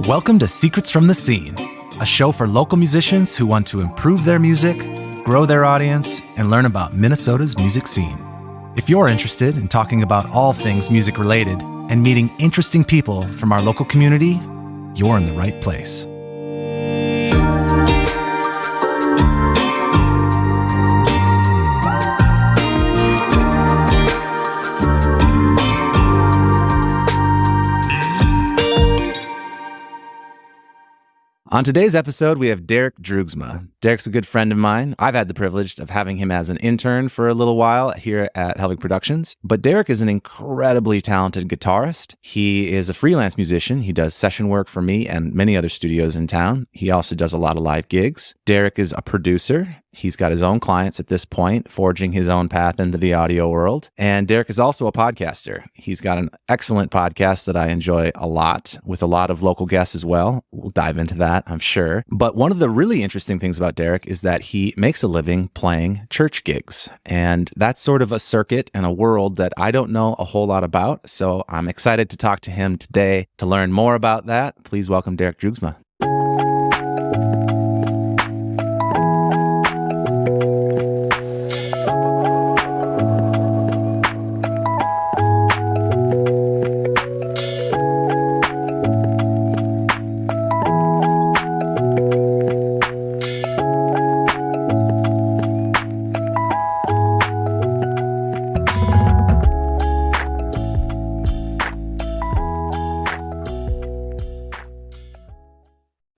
Welcome to Secrets from the Scene, a show for local musicians who want to improve their music, grow their audience, and learn about Minnesota's music scene. If you're interested in talking about all things music related and meeting interesting people from our local community, you're in the right place. On today's episode, we have Derek Droogsma. Derek's a good friend of mine. I've had the privilege of having him as an intern for a little while here at Helvig Productions. But Derek is an incredibly talented guitarist. He is a freelance musician. He does session work for me and many other studios in town. He also does a lot of live gigs. Derek is a producer. He's got his own clients at this point, forging his own path into the audio world. And Derek is also a podcaster. He's got an excellent podcast that I enjoy a lot, with a lot of local guests as well. We'll dive into that, I'm sure. But one of the really interesting things about Derek is that he makes a living playing church gigs. And that's sort of a circuit and a world that I don't know a whole lot about. So I'm excited to talk to him today to learn more about that. Please welcome Derek Droogsma.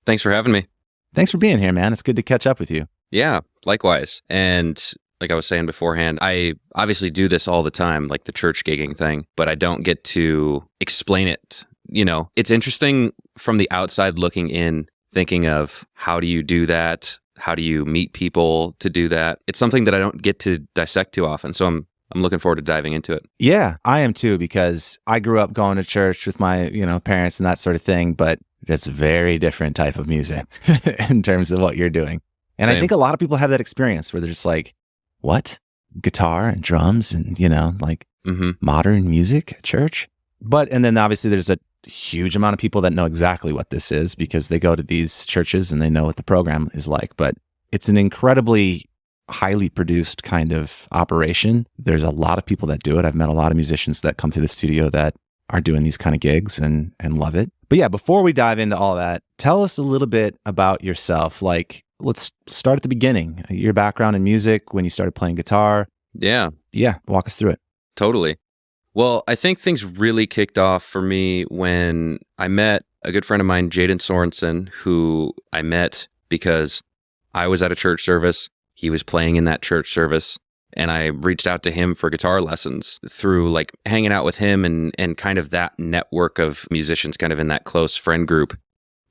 Thanks for having me. Thanks for being here, man. It's good to catch up with you. Yeah, likewise. And like I was saying beforehand, I obviously do this all the time, like the church gigging thing, but I don't get to explain it. You know, it's interesting from the outside looking in, thinking of how do you do that? How do you meet people to do that? It's something that I don't get to dissect too often. So I'm looking forward to diving into it. Yeah, I am too, because I grew up going to church with my, parents and that sort of thing, but that's a very different type of music in terms of what you're doing. And Same. I think a lot of people have that experience where they're just like, what? Guitar and drums and, modern music at church? And then obviously there's a huge amount of people that know exactly what this is because they go to these churches and they know what the program is like. But it's an incredibly highly produced kind of operation. There's a lot of people that do it. I've met a lot of musicians that come to the studio that are doing these kind of gigs and love it. But yeah, before we dive into all that, tell us a little bit about yourself. Like, let's start at the beginning. Your background in music, when you started playing guitar. Yeah, walk us through it. totally. Well, I think things really kicked off for me when I met a good friend of mine, Jaden Sorensen, who I met because I was at a church service. He was playing in that church service. And I reached out to him for guitar lessons through like hanging out with him and kind of that network of musicians kind of in that close friend group.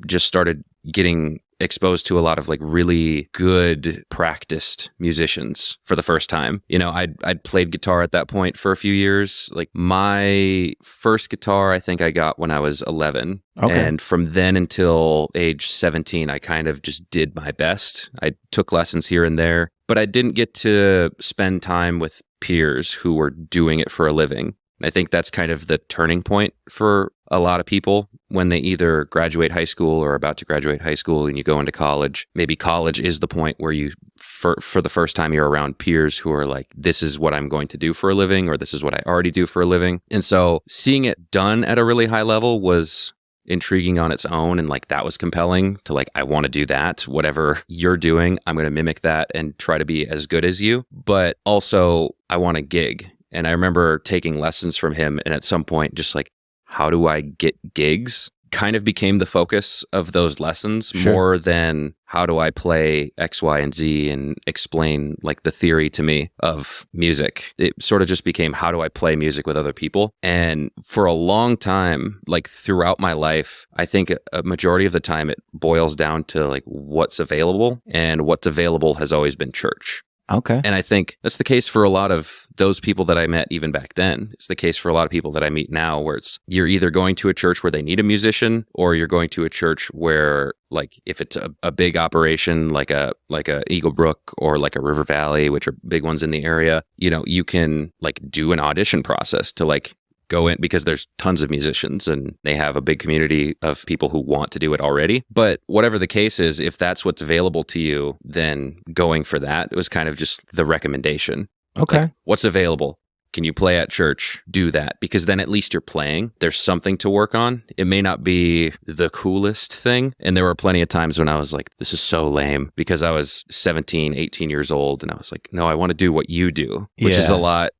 Just started getting exposed to a lot of like really good practiced musicians for the first time. You know, I'd played guitar at that point for a few years. Like my first guitar, I think I got when I was 11. Okay. And from then until age 17, I kind of just did my best. I took lessons here and there, but I didn't get to spend time with peers who were doing it for a living. I think that's kind of the turning point for a lot of people when they either graduate high school or are about to graduate high school and you go into college. Maybe college is the point where you, for the first time, you're around peers who are like, this is what I'm going to do for a living, or this is what I already do for a living. And so seeing it done at a really high level was intriguing on its own. And like that was compelling to like, I want to do that. Whatever you're doing, I'm going to mimic that and try to be as good as you. But also I want to gig. And I remember taking lessons from him. And at some point, just like, how do I get gigs? Kind of became the focus of those lessons. Sure. More than how do I play X, Y, and Z and explain like the theory to me of music. It sort of just became, how do I play music with other people? And for a long time, like throughout my life, I think a majority of the time it boils down to like what's available, and what's available has always been church. Okay. And I think that's the case for a lot of those people that I met even back then. It's the case for a lot of people that I meet now, where it's you're either going to a church where they need a musician, or you're going to a church where, like, if it's a big operation like a Eagle Brook or like a River Valley, which are big ones in the area, you know, you can like do an audition process to like go in because there's tons of musicians and they have a big community of people who want to do it already. But whatever the case is, if that's what's available to you, then going for that was kind of just the recommendation. Okay. Like, what's available? Can you play at church? Do that, because then at least you're playing. There's something to work on. It may not be the coolest thing. And there were plenty of times when I was like, this is so lame, because I was 17, 18 years old. And I was like, no, I want to do what you do, which is a lot.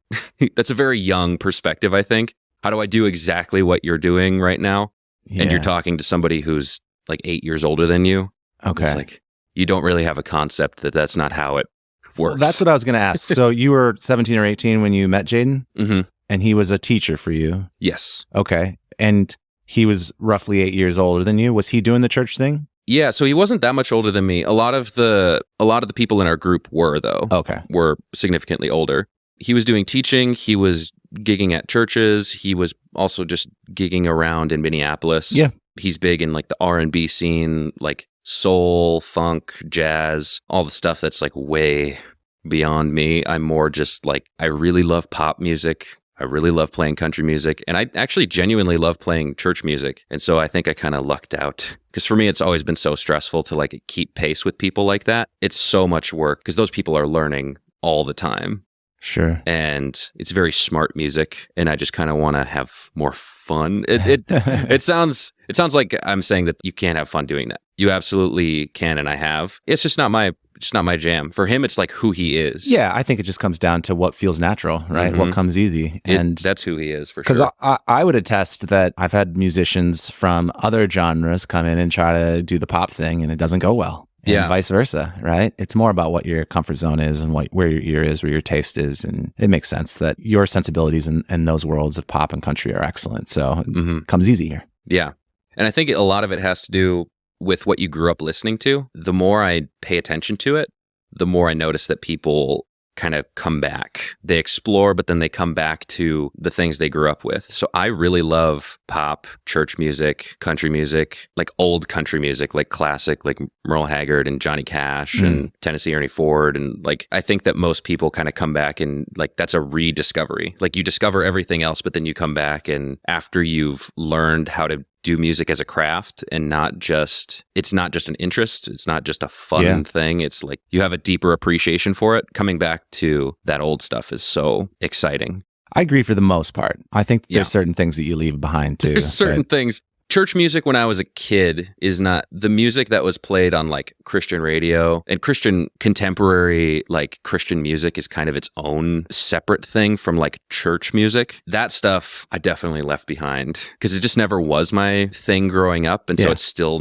That's a very young perspective, I think. How do I do exactly what you're doing right now? Yeah. And you're talking to somebody who's like 8 years older than you. Okay. It's like, you don't really have a concept that that's not how it works. Well, that's what I was going to ask. So you were 17 or 18 when you met Jaden? Mm-hmm. And he was a teacher for you? Yes. Okay. And he was roughly 8 years older than you. Was he doing the church thing? Yeah, so he wasn't that much older than me. A lot of the people in our group were, though. Okay. Were significantly older. He was doing teaching. He was gigging at churches. He was also just gigging around in Minneapolis. Yeah. He's big in like the R&B scene, like soul, funk, jazz, all the stuff that's like way beyond me. I'm more just like, I really love pop music. I really love playing country music. And I actually genuinely love playing church music. And so I think I kind of lucked out. Because for me, it's always been so stressful to like keep pace with people like that. It's so much work because those people are learning all the time. Sure. And it's very smart music. And I just kind of want to have more fun. It sounds like I'm saying that you can't have fun doing that. You absolutely can, and I have. It's just not my jam. For him, it's like who he is. Yeah, I think it just comes down to what feels natural, right? What comes easy. And that's who he is, for because sure. I would attest that I've had musicians from other genres come in and try to do the pop thing, and it doesn't go well. And vice versa, right? It's more about what your comfort zone is and where your ear is, where your taste is. And it makes sense that your sensibilities in those worlds of pop and country are excellent. So it comes easier. Yeah. And I think a lot of it has to do with what you grew up listening to. The more I pay attention to it, the more I notice that people kind of come back. They explore, but then they come back to the things they grew up with. So I really love pop, church music, country music, like old country music, like classic, like Merle Haggard and Johnny Cash and Tennessee Ernie Ford. And like, I think that most people kind of come back and like, that's a rediscovery. Like you discover everything else, but then you come back and after you've learned how to do music as a craft and it's not just an interest. It's not just a fun thing. It's like you have a deeper appreciation for it. Coming back to that old stuff is so exciting. I agree for the most part. I think there's certain things that you leave behind too. There's certain things. Church music when I was a kid is not the music that was played on like Christian radio, and Christian contemporary, like Christian music is kind of its own separate thing from like church music. That stuff I definitely left behind because it just never was my thing growing up. And so it's still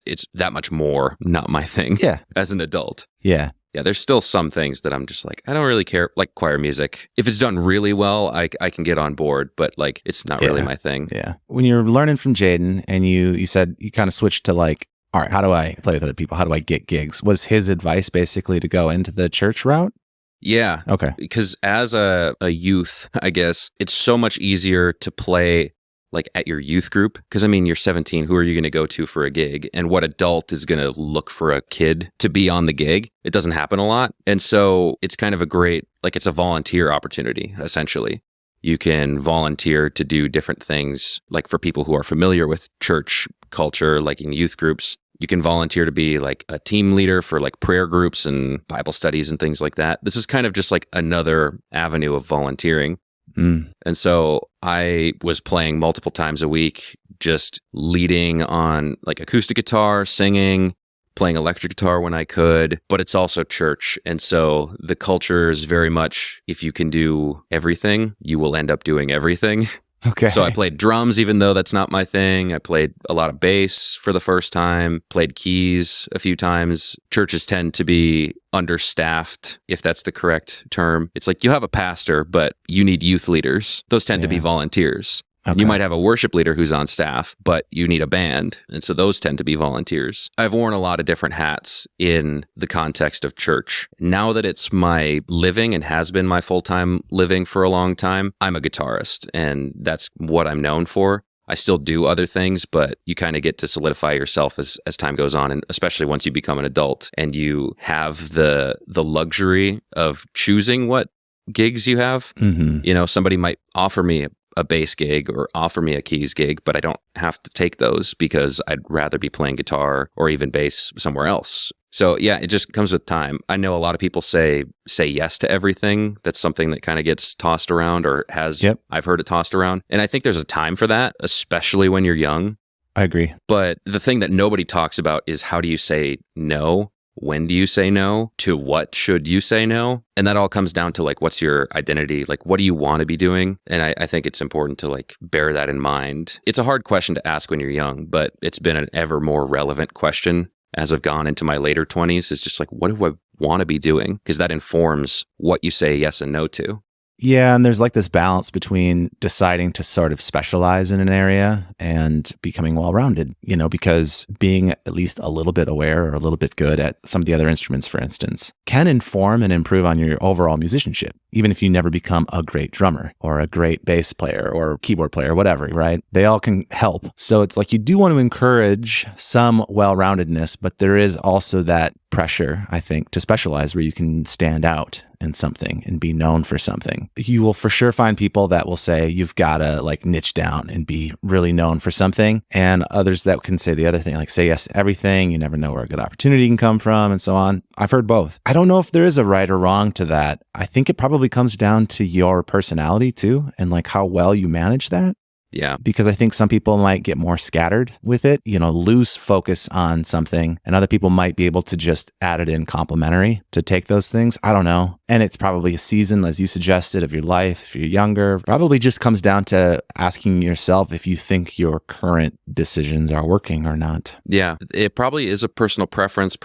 it's that much more not my thing as an adult. Yeah. Yeah, there's still some things that I'm just like, I don't really care, like choir music. If it's done really well, I can get on board, but like, it's not really my thing. Yeah. When you're learning from Jaden and you said you kind of switched to like, all right, how do I play with other people? How do I get gigs? Was his advice basically to go into the church route? Yeah. Okay. Because as a youth, I guess, it's so much easier to play like at your youth group. Because I mean, you're 17, who are you going to go to for a gig? And what adult is going to look for a kid to be on the gig? It doesn't happen a lot. And so it's kind of a great, like it's a volunteer opportunity, essentially. You can volunteer to do different things, like for people who are familiar with church culture, like in youth groups. You can volunteer to be like a team leader for like prayer groups and Bible studies and things like that. This is kind of just like another avenue of volunteering. And so I was playing multiple times a week, just leading on like acoustic guitar, singing, playing electric guitar when I could, but it's also church. And so the culture is very much, if you can do everything, you will end up doing everything. Okay. So I played drums, even though that's not my thing. I played a lot of bass for the first time, played keys a few times. Churches tend to be understaffed, if that's the correct term. It's like you have a pastor, but you need youth leaders. Those tend to be volunteers. Okay. You might have a worship leader who's on staff, but you need a band. And so those tend to be volunteers. I've worn a lot of different hats in the context of church. Now that it's my living and has been my full-time living for a long time, I'm a guitarist and that's what I'm known for. I still do other things, but you kind of get to solidify yourself as time goes on. And especially once you become an adult and you have the luxury of choosing what gigs you have. You know, somebody might offer me a bass gig or offer me a keys gig, but I don't have to take those because I'd rather be playing guitar or even bass somewhere else. So yeah, it just comes with time. I know a lot of people say yes to everything. That's something that kind of gets tossed around or has, Yep. I've heard it tossed around. And I think there's a time for that, especially when you're young. I agree. But the thing that nobody talks about is how do you say no? When do you say no? To what should you say no? And that all comes down to like, what's your identity? Like, what do you want to be doing? And I think it's important to like bear that in mind. It's a hard question to ask when you're young, but it's been an ever more relevant question as I've gone into my later 20s. It's just like, what do I want to be doing? Because that informs what you say yes and no to. Yeah, and there's like this balance between deciding to sort of specialize in an area and becoming well-rounded, because being at least a little bit aware or a little bit good at some of the other instruments, for instance, can inform and improve on your overall musicianship, even if you never become a great drummer or a great bass player or keyboard player, whatever, right? They all can help. So it's like you do want to encourage some well-roundedness, but there is also that pressure, I think, to specialize where you can stand out in something and be known for something. You will for sure find people that will say you've got to like niche down and be really known for something, and others that can say the other thing, like say yes to everything. You never know where a good opportunity can come from and so on. I've heard both. I don't know if there is a right or wrong to that. I think it probably comes down to your personality too, and like how well you manage that. Yeah. Because I think some people might get more scattered with it, lose focus on something, and other people might be able to just add it in complementary to take those things. I don't know. And it's probably a season, as you suggested, of your life. If you're younger, probably just comes down to asking yourself if you think your current decisions are working or not. Yeah. It probably is a personal preference,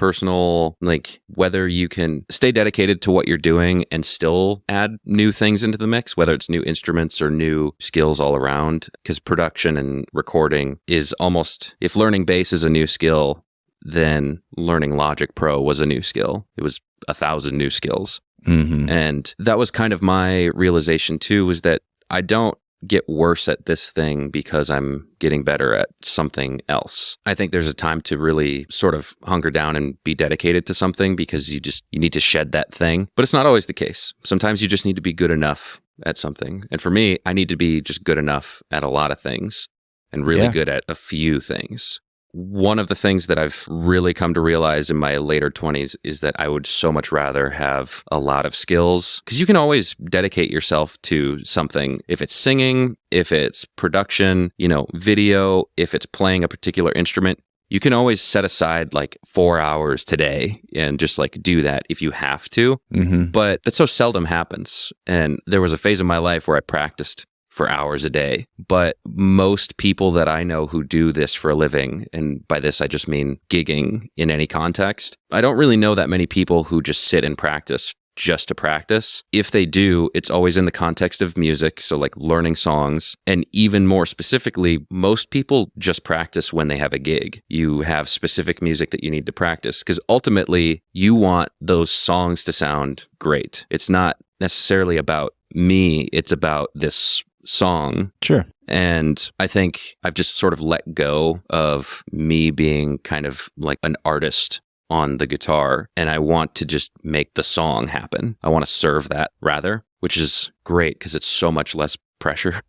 like whether you can stay dedicated to what you're doing and still add new things into the mix, whether it's new instruments or new skills all around. Because production and recording is almost, if learning bass is a new skill, then learning Logic Pro was a new skill. It was 1,000 new skills. Mm-hmm. And that was kind of my realization too, was that I don't get worse at this thing because I'm getting better at something else. I think there's a time to really sort of hunker down and be dedicated to something because you need to shed that thing. But it's not always the case. Sometimes you just need to be good enough at something. And for me, I need to be just good enough at a lot of things and really good at a few things. One of the things that I've really come to realize in my later 20s is that I would so much rather have a lot of skills, because you can always dedicate yourself to something. If it's singing, if it's production, video, if it's playing a particular instrument, you can always set aside like 4 hours today and just like do that if you have to. Mm-hmm. But that so seldom happens. And there was a phase of my life where I practiced for hours a day. But most people that I know who do this for a living, and by this I just mean gigging in any context, I don't really know that many people who just sit and practice just to practice. If they do, it's always in the context of music, so like learning songs. And even more specifically, most people just practice when they have a gig. You have specific music that you need to practice because ultimately you want those songs to sound great. It's not necessarily about me, it's about this song. Sure. And I think I've just sort of let go of me being kind of like an artist on the guitar, and I want to just make the song happen. I want to serve that rather, which is great because it's so much less pressure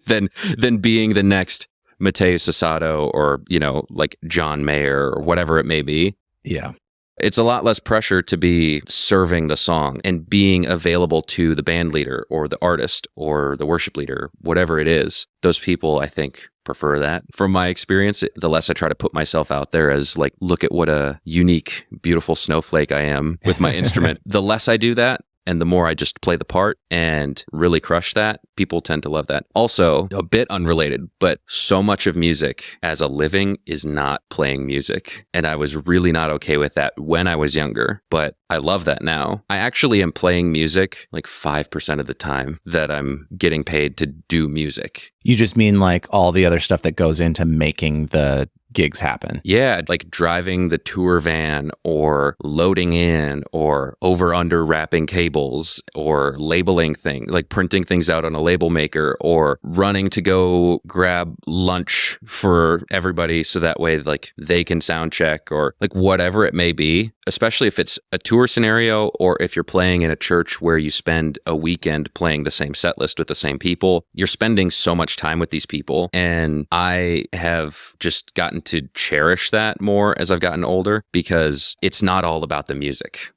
than being the next Matteo Sasato or, like John Mayer or whatever it may be. Yeah. It's a lot less pressure to be serving the song and being available to the band leader or the artist or the worship leader, whatever it is. Those people, I think, prefer that. From my experience, the less I try to put myself out there as like, look at what a unique, beautiful snowflake I am with my instrument, the less I do that. And the more I just play the part and really crush that, people tend to love that. Also, a bit unrelated, but so much of music as a living is not playing music. And I was really not okay with that when I was younger, but I love that now. I actually am playing music like 5% of the time that I'm getting paid to do music. You just mean like all the other stuff that goes into making the gigs happen. Yeah, like driving the tour van or loading in or over under wrapping cables or labeling things, like printing things out on a label maker or running to go grab lunch for everybody so that way like they can sound check or like whatever it may be, especially if it's a tour scenario or if you're playing in a church where you spend a weekend playing the same set list with the same people. You're spending so much time with these people, and I have just gotten to cherish that more as I've gotten older because it's not all about the music.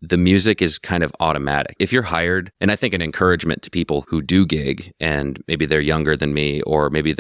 The music is kind of automatic. If you're hired, and I think an encouragement to people who do gig and maybe they're younger than me, or maybe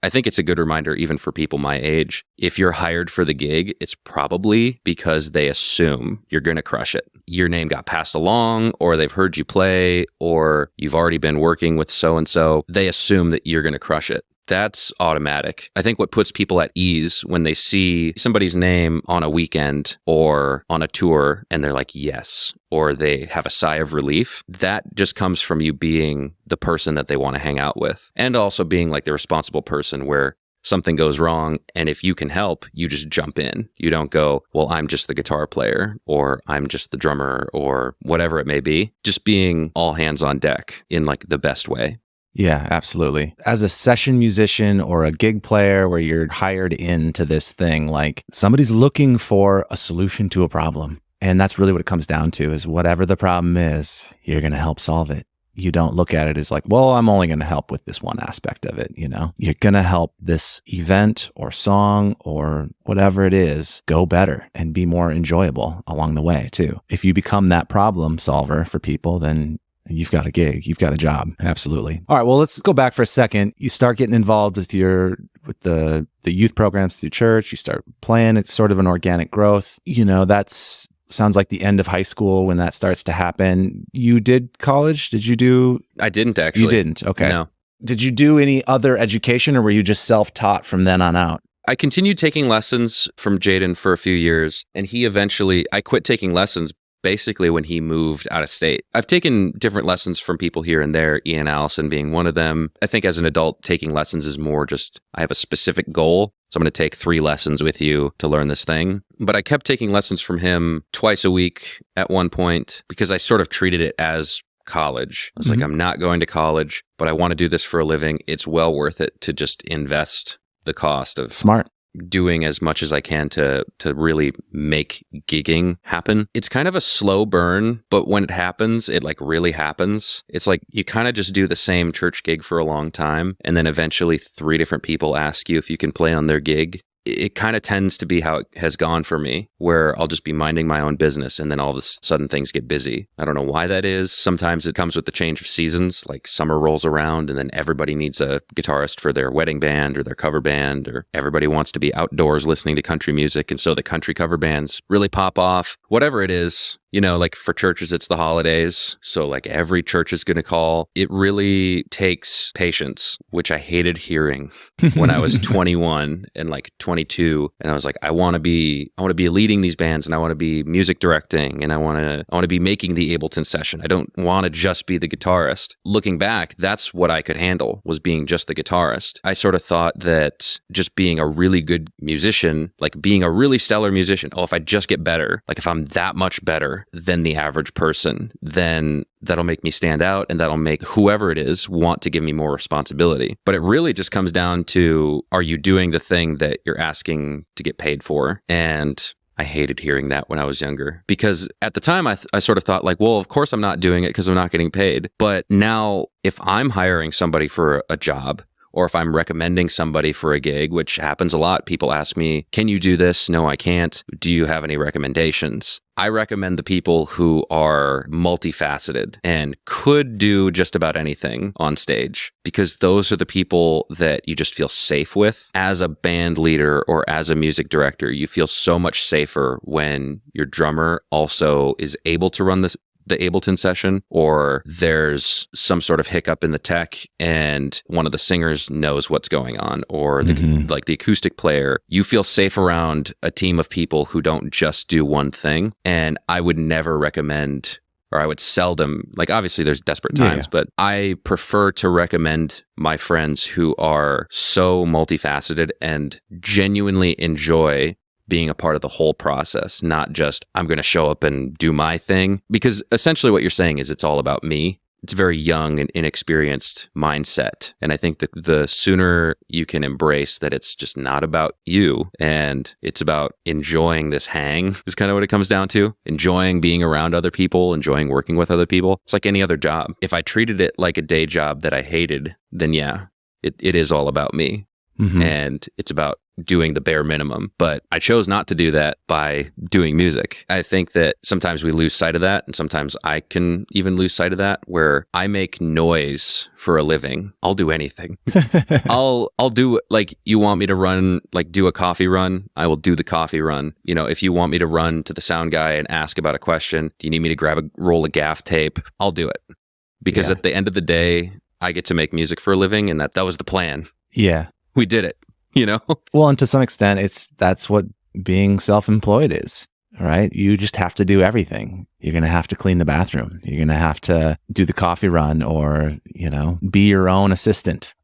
I think it's a good reminder even for people my age. If you're hired for the gig, it's probably because they assume you're going to crush it. Your name got passed along, or they've heard you play, or you've already been working with so-and-so. They assume that you're going to crush it. That's automatic. I think what puts people at ease when they see somebody's name on a weekend or on a tour and they're like, yes, or they have a sigh of relief, that just comes from you being the person that they want to hang out with. And also being like the responsible person where something goes wrong, and if you can help, you just jump in. You don't go, well, I'm just the guitar player, or I'm just the drummer, or whatever it may be. Just being all hands on deck in like the best way. Yeah, absolutely. As a session musician or a gig player where you're hired into this thing, like somebody's looking for a solution to a problem. And that's really what it comes down to is whatever the problem is, you're going to help solve it. You don't look at it as like, well, I'm only going to help with this one aspect of it. You're going to help this event or song or whatever it is go better and be more enjoyable along the way too. If you become that problem solver for people, then you've got a gig, you've got a job. Absolutely. All right. Well, let's go back for a second. You start getting involved with the youth programs through church. You start playing. It's sort of an organic growth. That's sounds like the end of high school when that starts to happen. You did college? Did you do? I didn't actually. You didn't. Okay. No. Did you do any other education or were you just self-taught from then on out? I continued taking lessons from Jaden for a few years, and I quit taking lessons basically when he moved out of state. I've taken different lessons from people here and there, Ian Allison being one of them. I think as an adult, taking lessons is more just, I have a specific goal. So I'm going to take 3 lessons with you to learn this thing. But I kept taking lessons from him twice a week at one point because I sort of treated it as college. I was like, I'm not going to college, but I want to do this for a living. It's well worth it to just invest the cost of smart doing as much as I can to really make gigging happen. It's kind of a slow burn, but when it happens, it like really happens. It's like you kind of just do the same church gig for a long time, and then eventually 3 different people ask you if you can play on their gig. It kind of tends to be how it has gone for me, where I'll just be minding my own business and then all of a sudden things get busy. I don't know why that is. Sometimes it comes with the change of seasons, like summer rolls around and then everybody needs a guitarist for their wedding band or their cover band, or everybody wants to be outdoors listening to country music. And so the country cover bands really pop off. Whatever it is, like for churches, it's the holidays. So like every church is going to call. It really takes patience, which I hated hearing when I was 21 and like 22. And I was like, I want to be leading these bands, and I want to be music directing, and I want to be making the Ableton session. I don't want to just be the guitarist. Looking back, that's what I could handle, was being just the guitarist. I sort of thought that just being a really good musician, like being a really stellar musician, if I just get better, like if I'm that much better than the average person, then that'll make me stand out, and that'll make whoever it is want to give me more responsibility. But it really just comes down to, are you doing the thing that you're asking to get paid for? And I hated hearing that when I was younger, because at the time I sort of thought like, well, of course I'm not doing it because I'm not getting paid. But now if I'm hiring somebody for a job, or if I'm recommending somebody for a gig, which happens a lot, people ask me, can you do this? No, I can't. Do you have any recommendations? I recommend the people who are multifaceted and could do just about anything on stage, because those are the people that you just feel safe with. As a band leader or as a music director, you feel so much safer when your drummer also is able to run the Ableton session, or there's some sort of hiccup in the tech and one of the singers knows what's going on, or like the acoustic player. You feel safe around a team of people who don't just do one thing. And I would never recommend or I would seldom, like obviously there's desperate times, but I prefer to recommend my friends who are so multifaceted and genuinely enjoy being a part of the whole process, not just I'm going to show up and do my thing. Because essentially what you're saying is it's all about me. It's a very young and inexperienced mindset. And I think that the sooner you can embrace that it's just not about you and it's about enjoying this hang is kind of what it comes down to. Enjoying being around other people, enjoying working with other people. It's like any other job. If I treated it like a day job that I hated, then yeah, it is all about me. And it's about doing the bare minimum. But I chose not to do that by doing music. I think that sometimes we lose sight of that. And sometimes I can even lose sight of that where I make noise for a living. I'll do anything. I'll do, like, you want me to run, like do a coffee run? I will do the coffee run. You know, if you want me to run to the sound guy and ask about a question, do you need me to grab a roll of gaff tape? I'll do it. Because at the end of the day, I get to make music for a living, and that was the plan. Yeah. We did it, you know? Well, and to some extent, that's what being self-employed is, right? You just have to do everything. You're going to have to clean the bathroom. You're going to have to do the coffee run or, you know, be your own assistant.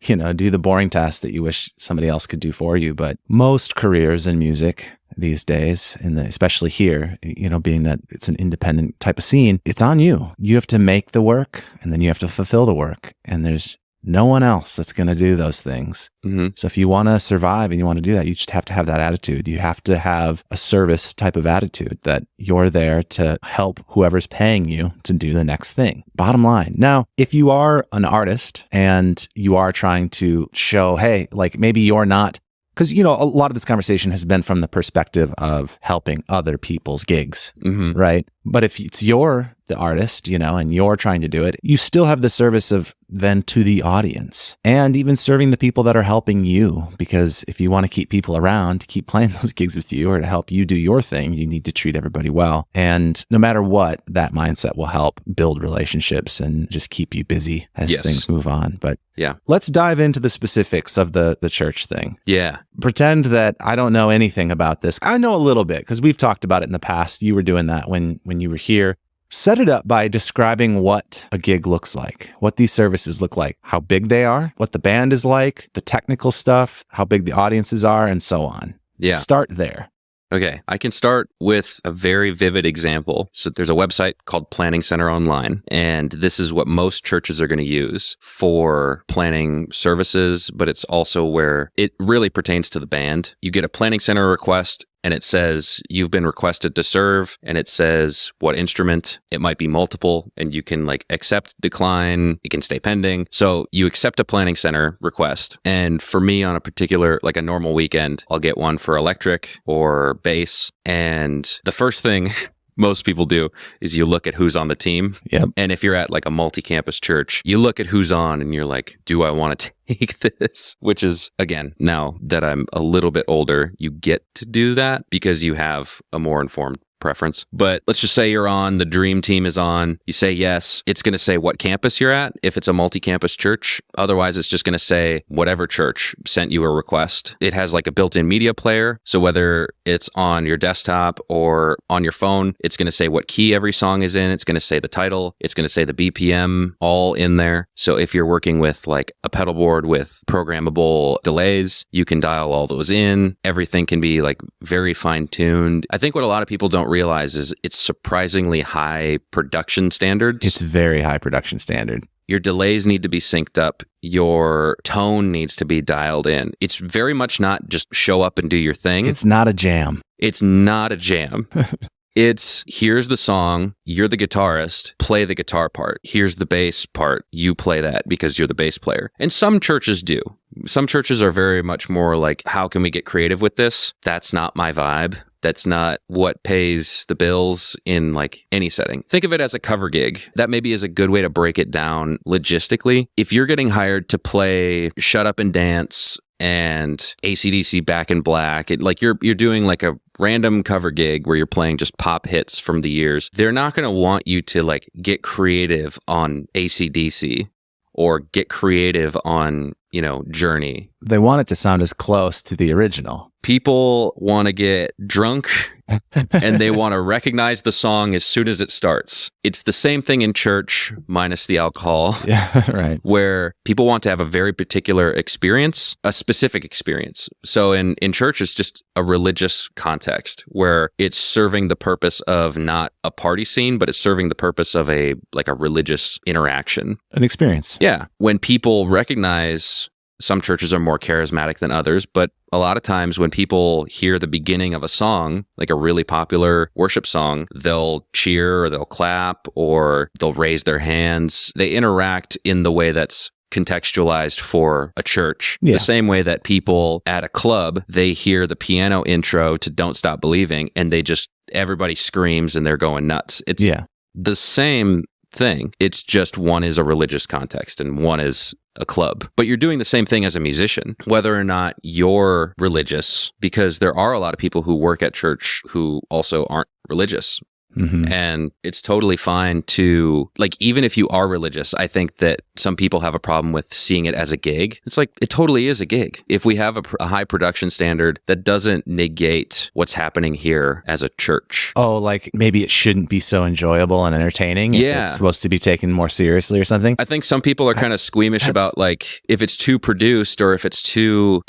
You know, do the boring tasks that you wish somebody else could do for you. But most careers in music these days, and especially here, you know, being that it's an independent type of scene, it's on you. You have to make the work and then you have to fulfill the work. And there's no one else that's going to do those things. So if you want to survive and you want to do that, you just have to have that attitude. You have to have a service type of attitude that you're there to help whoever's paying you to do the next thing. Bottom line. Now, if you are an artist and you are trying to show, hey, like maybe you're not, because, you know, a lot of this conversation has been from the perspective of helping other people's gigs, right? But if it's you're the artist, you know, and you're trying to do it, you still have the service of then to the audience and even serving the people that are helping you. Because if you want to keep people around to keep playing those gigs with you or to help you do your thing, you need to treat everybody well. And no matter what, that mindset will help build relationships and just keep you busy as things move on. But let's dive into the specifics of the church thing. Pretend that I don't know anything about this. I know a little bit because we've talked about it in the past. You were doing that when you were here. Set it up by describing what a gig looks like, what these services look like, how big they are, what the band is like, the technical stuff, how big the audiences are, and so on. Start there. Okay, I can start with a very vivid example. So there's a website called Planning Center Online, and this is what most churches are going to use for planning services, but it's also where it really pertains to the band. You get a Planning Center request, and it says you've been requested to serve, and it says what instrument. It might be multiple, and you can like accept, decline, it can stay pending. So you accept a Planning Center request. And for me on a particular, like a normal weekend, I'll get one for electric or bass. And the first thing most people do is you look at who's on the team. And if you're at like a multi-campus church, you look at who's on and you're like, do I want to take this? Which is, again, now that I'm a little bit older, you get to do that because you have a more informed preference. But let's just say you're on, the dream team is on, you say yes, it's going to say what campus you're at if it's a multi-campus church. Otherwise, it's just going to say whatever church sent you a request. It has like a built-in media player. So whether it's on your desktop or on your phone, it's going to say what key every song is in. It's going to say the title. It's going to say the BPM all in there. So if you're working with like a pedal board with programmable delays, you can dial all those in. Everything can be like very fine-tuned. I think what a lot of people don't realize is it's surprisingly high production standards. It's very high production standard. Your delays need to be synced up. Your tone needs to be dialed in. It's very much not just show up and do your thing. It's not a jam. It's not a jam. It's here's the song, you're the guitarist, play the guitar part. Here's the bass part, you play that because you're the bass player. And some churches do. Some churches are very much more like, how can we get creative with this? That's not my vibe. That's not what pays the bills in like any setting. Think of it as a cover gig. That maybe is a good way to break it down logistically. If you're getting hired to play Shut Up and Dance and AC/DC Back in Black, like you're doing like a random cover gig where you're playing just pop hits from the years, they're not going to want you to like get creative on AC/DC or get creative on, you know, Journey. They want it to sound as close to the original. People want to get drunk and they want to recognize the song as soon as it starts. It's the same thing in church, minus the alcohol. Yeah, right. Where people want to have a very particular experience, a specific experience. So in church, it's just a religious context where it's serving the purpose of not a party scene, but it's serving the purpose of a religious interaction. An experience. Yeah. When people recognize, some churches are more charismatic than others, but a lot of times when people hear the beginning of a song, like a really popular worship song, they'll cheer or they'll clap or they'll raise their hands. They interact in the way that's contextualized for a church. Yeah. The same way that people at a club, they hear the piano intro to Don't Stop Believing and everybody screams and they're going nuts. It's the same thing. It's just one is a religious context and one is a club. But you're doing the same thing as a musician, whether or not you're religious, because there are a lot of people who work at church who also aren't religious. Mm-hmm. And it's totally fine to, even if you are religious, I think that some people have a problem with seeing it as a gig. It's like, it totally is a gig. If we have a high production standard, that doesn't negate what's happening here as a church. Oh, maybe it shouldn't be so enjoyable and entertaining. Yeah. If it's supposed to be taken more seriously or something. I think some people are kind of squeamish about if it's too produced or if it's too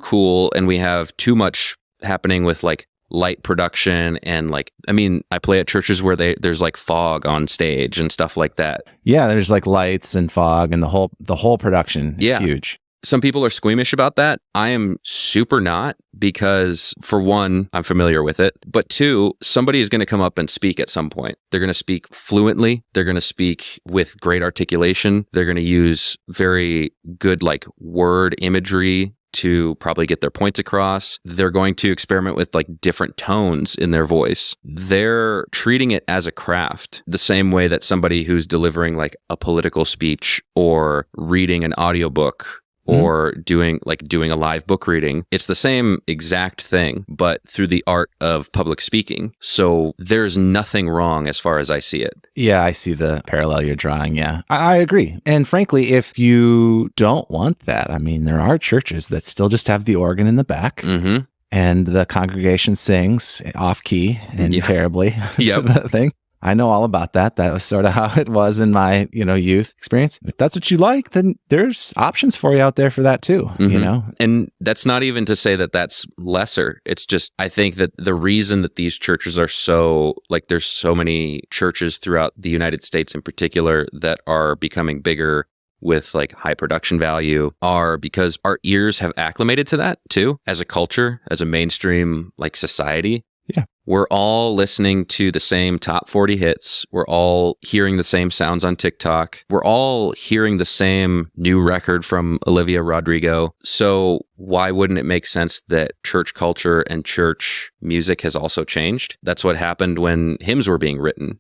cool and we have too much happening with light production and I play at churches where there's fog on stage and stuff like that. Yeah, there's lights and fog and the whole production is huge. Some people are squeamish about that. I am super not, because for one, I'm familiar with it, but two, somebody is going to come up and speak at some point. They're going to speak fluently. They're going to speak with great articulation. They're going to use very good word imagery to probably get their points across. They're going to experiment with different tones in their voice. They're treating it as a craft, the same way that somebody who's delivering a political speech or reading an audiobook or doing a live book reading. It's the same exact thing, but through the art of public speaking. So there's nothing wrong as far as I see it. Yeah, I see the parallel you're drawing. Yeah, I agree. And frankly, if you don't want that, there are churches that still just have the organ in the back. Mm-hmm. And the congregation sings off key and terribly to the thing. I know all about that. That was sort of how it was in my, youth experience. If that's what you like, then there's options for you out there for that too, And that's not even to say that that's lesser. It's just, I think that the reason that these churches are so, there's so many churches throughout the United States in particular that are becoming bigger with high production value are because our ears have acclimated to that too, as a culture, as a mainstream society. Yeah. We're all listening to the same top 40 hits. We're all hearing the same sounds on TikTok. We're all hearing the same new record from Olivia Rodrigo. So why wouldn't it make sense that church culture and church music has also changed? That's what happened when hymns were being written.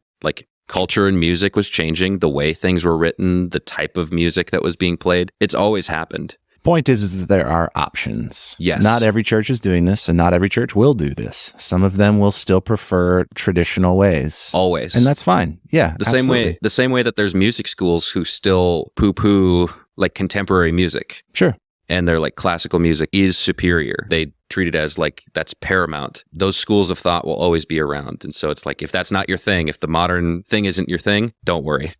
Culture and music was changing, the way things were written, the type of music that was being played. It's always happened. Point is that there are options. Yes. Not every church is doing this, and not every church will do this. Some of them will still prefer traditional ways. Always. And that's fine. Yeah. The same way that there's music schools who still poo-poo contemporary music. Sure. And they're classical music is superior. They treat it as that's paramount. Those schools of thought will always be around. And so it's if that's not your thing, if the modern thing isn't your thing, don't worry.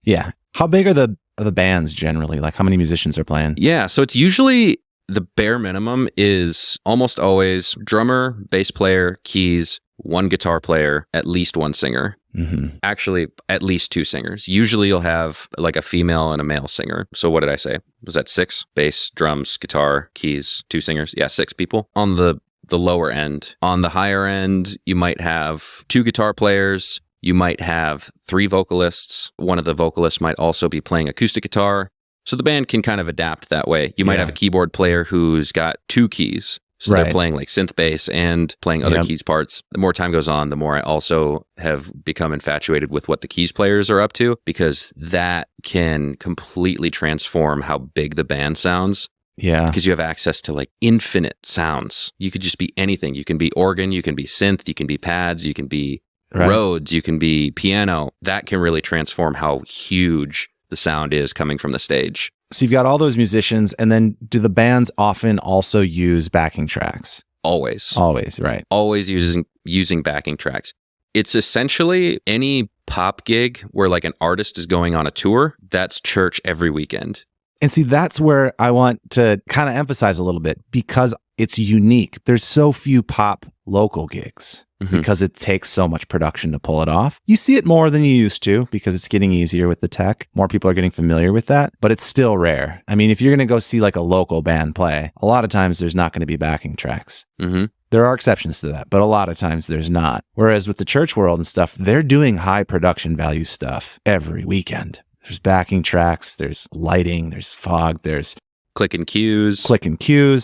Yeah. How big are the bands generally? How many musicians are playing? Yeah. So it's usually the bare minimum is almost always drummer, bass player, keys, one guitar player, at least one singer. Mm-hmm. Actually, at least two singers. Usually you'll have a female and a male singer. So what did I say? Was that 6? Bass, drums, guitar, keys, 2 singers? Yeah, 6 people. On the lower end. On the higher end, you might have 2 guitar players. You might have 3 vocalists. One of the vocalists might also be playing acoustic guitar. So the band can kind of adapt that way. You might have a keyboard player who's got 2 keys. So they're playing synth bass and playing other keys parts. The more time goes on, the more I also have become infatuated with what the keys players are up to, because that can completely transform how big the band sounds. Yeah. Because you have access to infinite sounds. You could just be anything. You can be organ, you can be synth, you can be pads, you can be Rhodes, you can be piano. That can really transform how huge the sound is coming from the stage. So you've got all those musicians, and then do the bands often also use backing tracks? Always. Always, right. Always using backing tracks. It's essentially any pop gig where like an artist is going on a tour, that's church every weekend. And see, that's where I want to kind of emphasize a little bit because it's unique. There's so few pop local gigs because it takes so much production to pull it off. You see it more than you used to because it's getting easier with the tech. More people are getting familiar with that, but it's still rare. I mean, if you're going to go see like a local band play, a lot of times there's not going to be backing tracks. There are exceptions to that, but a lot of times there's not. Whereas with the church world and stuff, they're doing high production value stuff every weekend. There's backing tracks, there's lighting, there's fog, there's clicking cues.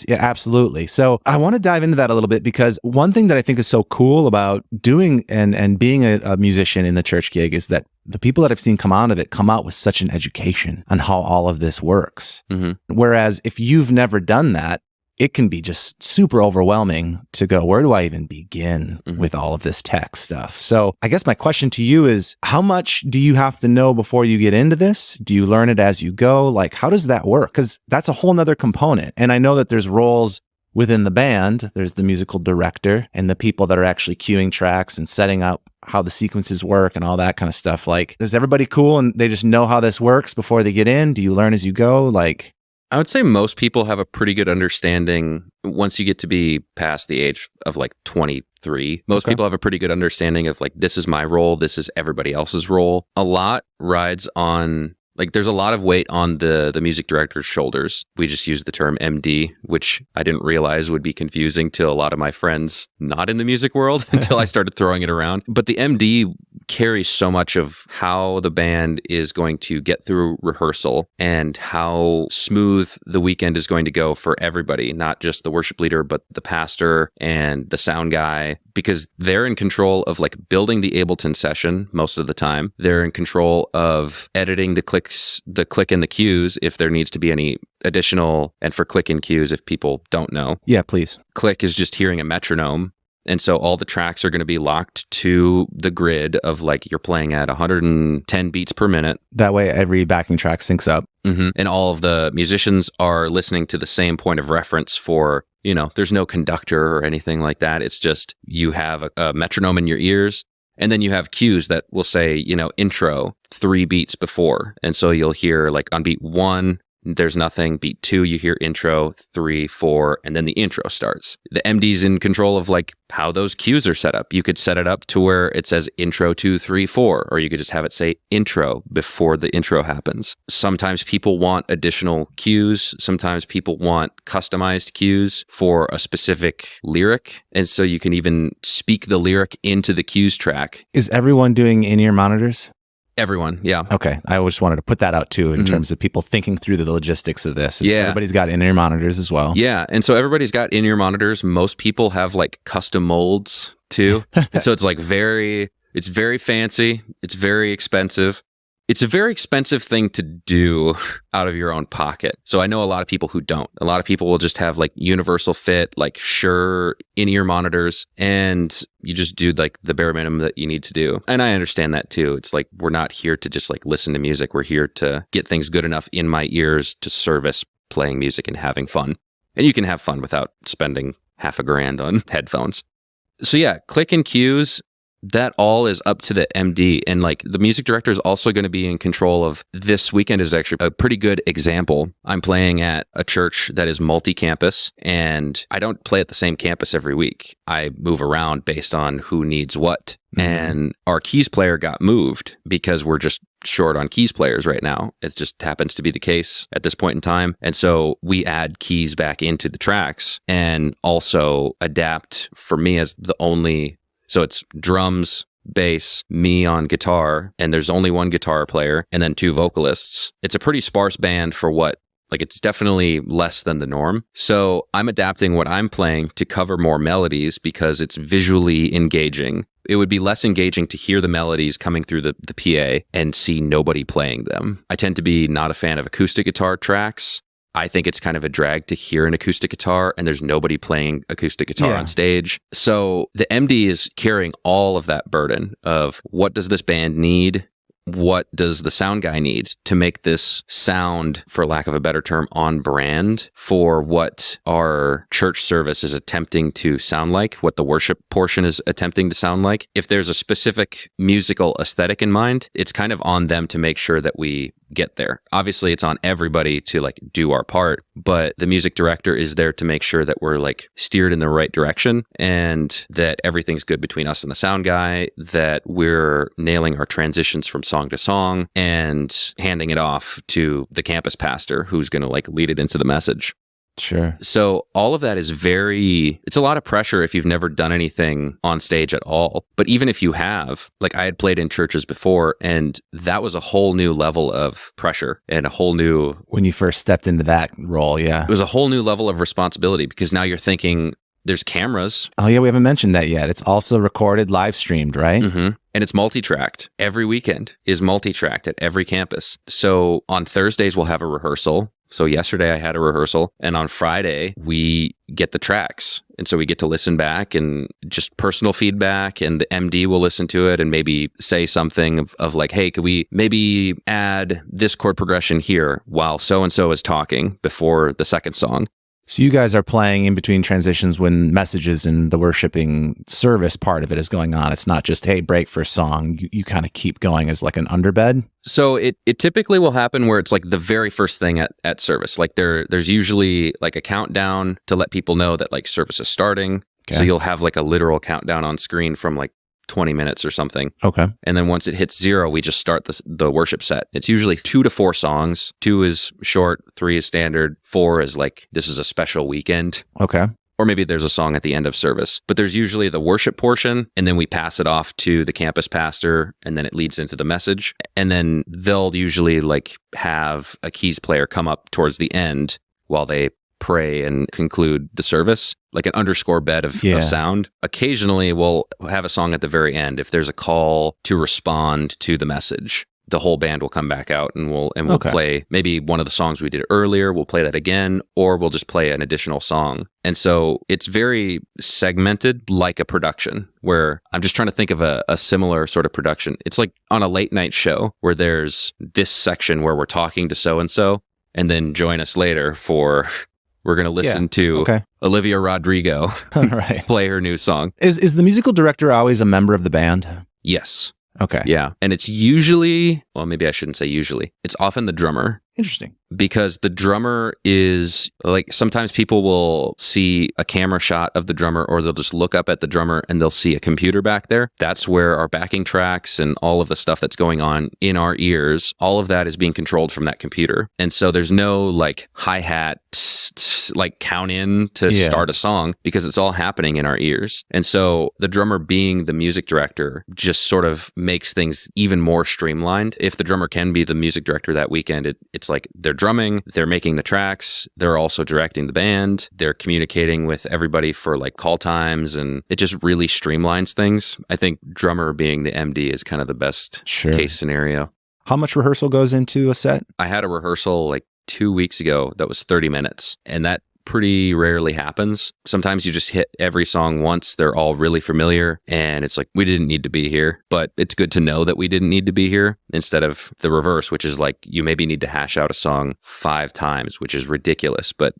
Yeah, absolutely. So I want to dive into that a little bit because one thing that I think is so cool about doing and being a musician in the church gig is that the people that I've seen come out of it come out with such an education on how all of this works. Whereas if you've never done that, it can be just super overwhelming to go, where do I even begin with all of this tech stuff? So I guess my question to you is, how much do you have to know before you get into this? Do you learn it as you go? Like, how does that work? Because that's a whole nother component. And I know that there's roles within the band. There's the musical director and the people that are actually cueing tracks and setting up how the sequences work and all that kind of stuff. Like, is everybody cool and they just know how this works before they get in? Do you learn as you go? Like, I would say most people have a pretty good understanding once you get to be past the age of like 23. Most people have a pretty good understanding of like, this is my role, this is everybody else's role. A lot rides on, like there's a lot of weight on the music director's shoulders. We just use the term MD, which I didn't realize would be confusing to a lot of my friends not in the music world until I started throwing it around. But the MD carries so much of how the band is going to get through rehearsal and how smooth the weekend is going to go for everybody, not just the worship leader, but the pastor and the sound guy, because they're in control of like building the Ableton session most of the time. They're in control of editing the click and the cues if there needs to be any additional, and for click and cues, if people don't know. Yeah, please. Click is just hearing a metronome. And so all the tracks are going to be locked to the grid of like you're playing at 110 beats per minute. That way every backing track syncs up. And all of the musicians are listening to the same point of reference for, you know, there's no conductor or anything like that. It's just you have a metronome in your ears. And then you have cues that will say, you know, intro 3 beats before. And so you'll hear like on beat 1, there's nothing. Beat 2, you hear intro, 3, 4, and then the intro starts. The MD's in control of like how those cues are set up. You could set it up to where it says intro 2, 3, 4, or you could just have it say intro before the intro happens. Sometimes people want additional cues. Sometimes people want customized cues for a specific lyric. And so you can even speak the lyric into the cues track. Is everyone doing in-ear monitors? Everyone, yeah. Okay. I just wanted to put that out too in terms of people thinking through the logistics of this. Everybody's got in-ear monitors as well. Yeah. And so everybody's got in-ear monitors. Most people have like custom molds too. And so it's like it's very fancy. It's very expensive. It's a very expensive thing to do out of your own pocket. So I know a lot of people who don't. A lot of people will just have like universal fit, like Shure in-ear monitors, and you just do like the bare minimum that you need to do. And I understand that too. It's like, we're not here to just like listen to music. We're here to get things good enough in my ears to service playing music and having fun. And you can have fun without spending $500 on headphones. So yeah, click and cues. That all is up to the MD, and like the music director is also going to be in control of this weekend. Is actually a pretty good example. I'm playing at a church that is multi-campus, and I don't play at the same campus every week. I move around based on who needs what. And our keys player got moved because we're just short on keys players right now. It just happens to be the case at this point in time. And so we add keys back into the tracks and also adapt for me as the only. So it's drums, bass, me on guitar, and there's only one guitar player, and then 2 vocalists. It's a pretty sparse band for what, like it's definitely less than the norm. So I'm adapting what I'm playing to cover more melodies because it's visually engaging. It would be less engaging to hear the melodies coming through the PA and see nobody playing them. I tend to be not a fan of acoustic guitar tracks. I think it's kind of a drag to hear an acoustic guitar and there's nobody playing acoustic guitar on stage. So the MD is carrying all of that burden of what does this band need? what does the sound guy need to make this sound, for lack of a better term, on brand for what our church service is attempting to sound like, what the worship portion is attempting to sound like. If there's a specific musical aesthetic in mind, it's kind of on them to make sure that we get there. Obviously, it's on everybody to like do our part, but the music director is there to make sure that we're like steered in the right direction and that everything's good between us and the sound guy, that we're nailing our transitions from song to song and handing it off to the campus pastor who's going to like lead it into the message. Sure. So all of that is it's a lot of pressure if you've never done anything on stage at all. But even if you have, like I had played in churches before, and that was a whole new level of pressure and a whole new... When you first stepped into that role, yeah. It was a whole new level of responsibility because now you're thinking there's cameras. Oh yeah, we haven't mentioned that yet. It's also recorded, live streamed, right? Mm-hmm. And it's multi-tracked. Every weekend is multi-tracked at every campus. So on Thursdays, we'll have a rehearsal. So yesterday I had a rehearsal, and on Friday we get the tracks. And so we get to listen back and just personal feedback, and the MD will listen to it and maybe say something of like, hey, could we maybe add this chord progression here while so-and-so is talking before the second song? So you guys are playing in between transitions when messages and the worshiping service part of it is going on. It's not just, hey, break for a song. You kind of keep going as like an underbed. So it typically will happen where it's like the very first thing at service. Like there's usually like a countdown to let people know that like service is starting. Okay. So you'll have like a literal countdown on screen from like 20 minutes or something. Okay. And then once it hits 0, we just start the worship set. It's usually 2 to 4 songs. 2 is short, 3 is standard, 4 is like, this is a special weekend. Okay. Or maybe there's a song at the end of service. But there's usually the worship portion, and then we pass it off to the campus pastor, and then it leads into the message. And then they'll usually like have a keys player come up towards the end while they pray and conclude the service, like an underscore bed of sound. Occasionally, we'll have a song at the very end. If there's a call to respond to the message, the whole band will come back out and we'll play maybe one of the songs we did earlier. We'll play that again, or we'll just play an additional song. And so it's very segmented, like a production, where I'm just trying to think of a similar sort of production. It's like on a late night show where there's this section where we're talking to so-and-so, and then join us later for... We're going to listen to Olivia Rodrigo play her new song. Is the musical director always a member of the band? Yes. Okay. Yeah. And it's usually, well, maybe I shouldn't say usually. It's often the drummer. Interesting. Because the drummer is like, sometimes people will see a camera shot of the drummer, or they'll just look up at the drummer and they'll see a computer back there. That's where our backing tracks and all of the stuff that's going on in our ears, all of that is being controlled from that computer. And so there's no like hi-hat, like count in to start a song, because it's all happening in our ears. And so the drummer, being the music director, just sort of makes things even more streamlined. If the drummer can be the music director that weekend, it's like they're drumming, they're making the tracks, they're also directing the band, they're communicating with everybody for like call times, and it just really streamlines things. I think drummer being the MD is kind of the best case scenario. How much rehearsal goes into a set? I had a rehearsal like 2 weeks ago that was 30 minutes, and that pretty rarely happens. Sometimes you just hit every song once, they're all really familiar, and it's like, we didn't need to be here. But it's good to know that we didn't need to be here, instead of the reverse, which is like, you maybe need to hash out a song 5 times, which is ridiculous. But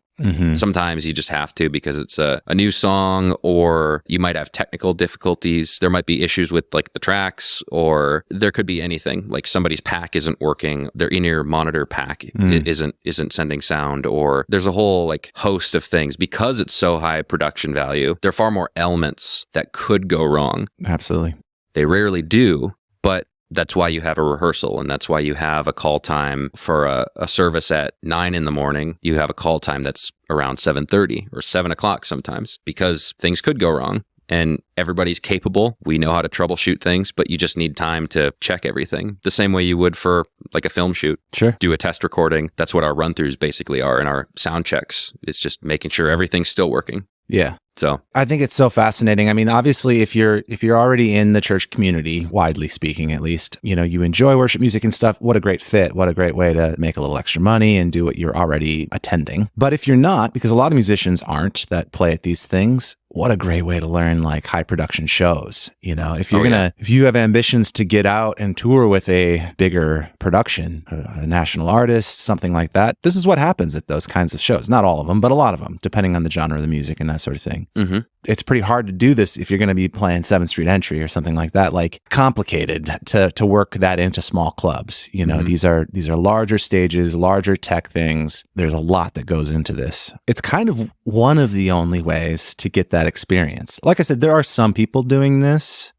sometimes you just have to, because it's a new song, or you might have technical difficulties. There might be issues with like the tracks, or there could be anything, like somebody's pack isn't working, their in-ear monitor pack isn't sending sound, or there's a whole like host of things. Because it's so high production value, there are far more elements that could go wrong. Absolutely. They rarely do, but that's why you have a rehearsal, and that's why you have a call time for a service at 9 in the morning. You have a call time that's around 7:30 or 7 o'clock sometimes, because things could go wrong, and everybody's capable. We know how to troubleshoot things, but you just need time to check everything the same way you would for like a film shoot. Sure. Do a test recording. That's what our run-throughs basically are, and our sound checks. It's just making sure everything's still working. Yeah. So I think it's so fascinating. I mean, obviously, if you're already in the church community, widely speaking, at least, you enjoy worship music and stuff. What a great fit. What a great way to make a little extra money and do what you're already attending. But if you're not, because a lot of musicians aren't that play at these things, what a great way to learn like high production shows. You know, if you're yeah. if you have ambitions to get out and tour with a bigger production, a national artist, something like that, this is what happens at those kinds of shows. Not all of them, but a lot of them, depending on the genre of the music and that sort of thing. Mm-hmm. It's pretty hard to do this if you're going to be playing 7th Street Entry or something like that, like complicated to work that into small clubs. You know, these are larger stages, larger tech things. There's a lot that goes into this. It's kind of one of the only ways to get that experience. Like I said, there are some people doing this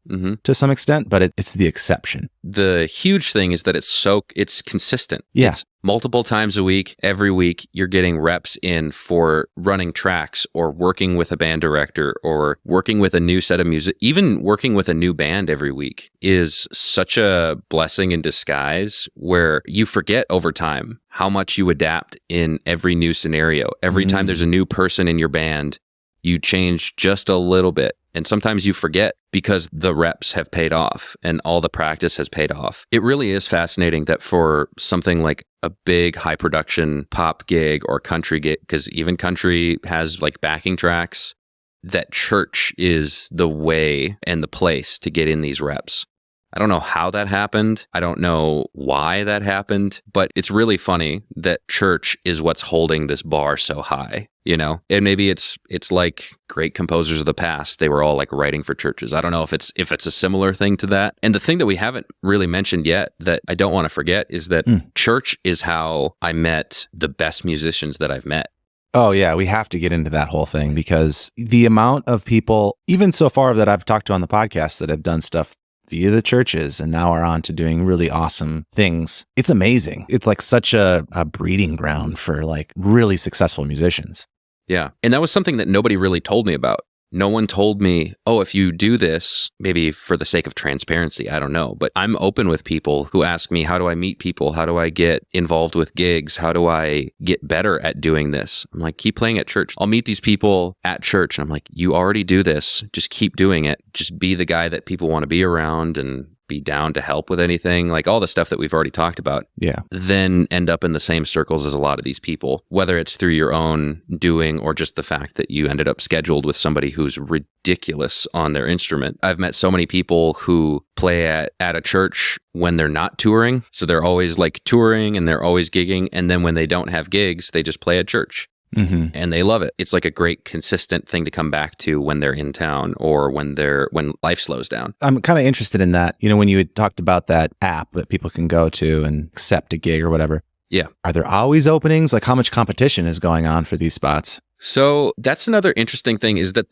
to some extent, but it's the exception. The huge thing is that it's consistent. Yeah. It's multiple times a week, every week, you're getting reps in for running tracks or working with a band director or working with a new set of music. Even working with a new band every week is such a blessing in disguise where you forget over time how much you adapt in every new scenario. Every time there's a new person in your band, you change just a little bit. And sometimes you forget because the reps have paid off and all the practice has paid off. It really is fascinating that for something like a big high production pop gig or country gig, because even country has like backing tracks, that church is the way and the place to get in these reps. I don't know how that happened. I don't know why that happened, but it's really funny that church is what's holding this bar so high, you know? And maybe it's like great composers of the past. They were all like writing for churches. I don't know if it's a similar thing to that. And the thing that we haven't really mentioned yet that I don't want to forget is that church is how I met the best musicians that I've met. Oh, yeah, we have to get into that whole thing because the amount of people, even so far that I've talked to on the podcast that have done stuff via the churches and now are on to doing really awesome things. It's amazing. It's like such a breeding ground for like really successful musicians. Yeah. And that was something that nobody really told me about. No one told me, oh, if you do this, maybe for the sake of transparency, I don't know. But I'm open with people who ask me, how do I meet people? How do I get involved with gigs? How do I get better at doing this? I'm like, keep playing at church. I'll meet these people at church. And I'm like, you already do this. Just keep doing it. Just be the guy that people want to be around and be down to help with anything, like all the stuff that we've already talked about. Yeah. Then end up in the same circles as a lot of these people, whether it's through your own doing or just the fact that you ended up scheduled with somebody who's ridiculous on their instrument. I've met so many people who play at a church when they're not touring. So they're always like touring and they're always gigging. And then when they don't have gigs, they just play at church. And they love it. It's like a great consistent thing to come back to when they're in town or when life slows down. I'm kind of interested in that. You know, when you had talked about that app that people can go to and accept a gig or whatever. Yeah. Are there always openings? Like how much competition is going on for these spots? So that's another interesting thing is that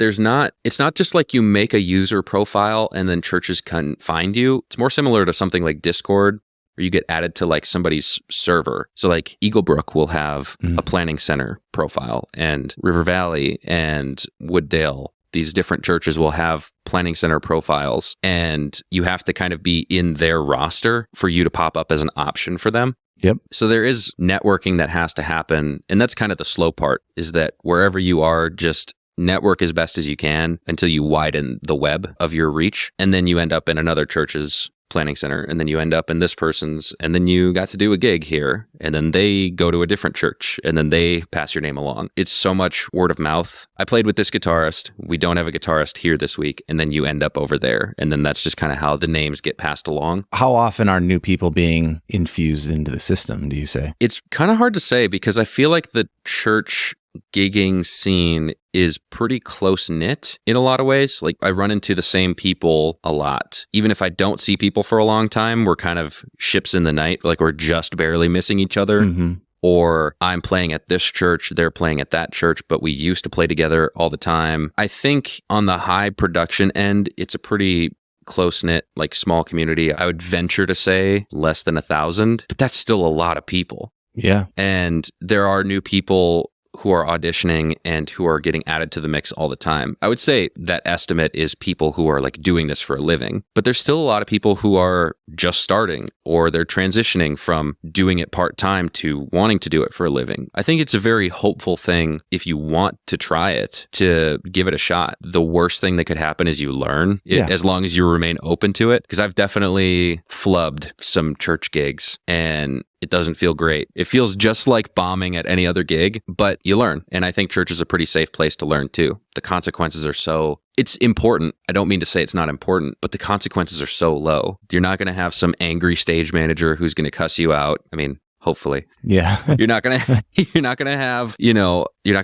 it's not just like you make a user profile and then churches can find you. It's more similar to something like Discord, where you get added to like somebody's server. So like Eaglebrook will have a planning center profile, and River Valley and Wooddale, these different churches will have planning center profiles, and you have to kind of be in their roster for you to pop up as an option for them. Yep. So there is networking that has to happen. And that's kind of the slow part, is that wherever you are, just network as best as you can until you widen the web of your reach. And then you end up in another church's planning center, and then you end up in this person's, and then you got to do a gig here, and then they go to a different church, and then they pass your name along. It's so much word of mouth. I played with this guitarist. We don't have a guitarist here this week, and then you end up over there, and then that's just kind of how the names get passed along. How often are new people being infused into the system, do you say? It's kind of hard to say because I feel like the church gigging scene is pretty close-knit in a lot of ways. Like I run into the same people a lot. Even if I don't see people for a long time, we're kind of ships in the night, like we're just barely missing each other. Or I'm playing at this church, they're playing at that church, but we used to play together all the time. I think on the high production end, it's a pretty close-knit, like small community. I would venture to say less than 1,000, but that's still a lot of people. Yeah. And there are new people who are auditioning and who are getting added to the mix all the time. I would say that estimate is people who are like doing this for a living, but there's still a lot of people who are just starting or they're transitioning from doing it part-time to wanting to do it for a living. I think it's a very hopeful thing if you want to try it, to give it a shot. The worst thing that could happen is you learn it, as long as you remain open to it. Because I've definitely flubbed some church gigs, and It doesn't feel great. It feels just like bombing at any other gig, but you learn. And I think church is a pretty safe place to learn too. The consequences are so, it's important. I don't mean to say it's not important, but the consequences are so low. You're not going to have some angry stage manager who's going to cuss you out. I mean, hopefully. Yeah. You're not going to have, you're not